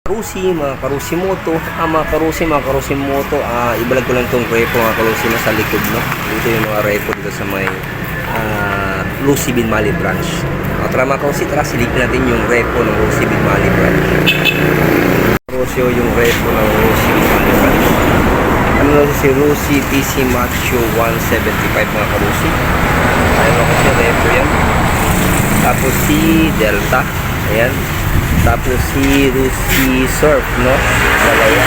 Mga karusi moto, mga karusi moto, ibalag ko lang itong repo mga karusi na sa likod, no? Dito yung mga repo dito sa may Lucy Binmali branch. Tara mga karusi, tara silipin natin yung repo ng Lucy Binmali branch. Karusi yung repo ng Lucy Binmali branch. Ano lang si Lucy TC Macho 175 mga karusi. Ayun ako si repo yan. Tapos si Delta, ayan. Tapos si Lucy Surf, no? Dalawa.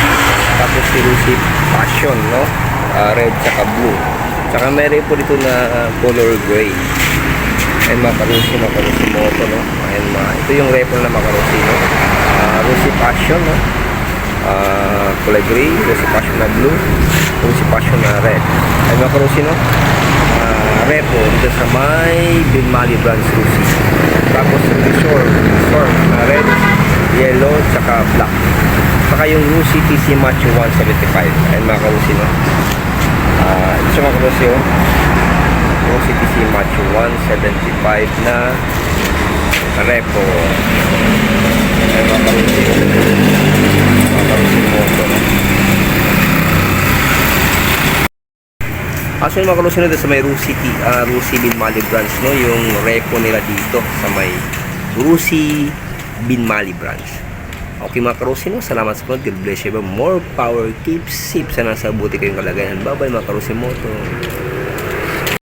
Tapos si Lucy Passion, no? Red tsaka blue. Tsaka meron po dito na color gray. Ayan mga karusi moto, no? Ayan ito yung repo na makarusi, no? Lucy Passion, no? Kulay gray, Lucy Passion na blue, Lucy Passion na red. Ayan mga karusi, no? Repo dito sa may Binmali branch Lucy. Tapos yung surf na red, yellow, tsaka black. Saka yung Lucy TC Macho 175. Ayan mga karusi, no? Ito siya mga karusi, oh. Lucy TC Macho 175 na repo. Ayan mga karusi. Mga karusi moto, no? Actually mga karusi nito sa may Lucy Binmali branch, no? Yung repo nila dito sa may Lucy Binmali branch. Okay mga karusi, no? Salamat sa panood. God bless you. More power. Keep safe. Sana sa buti kayong kalagayan. Bye bye mga karusi moto.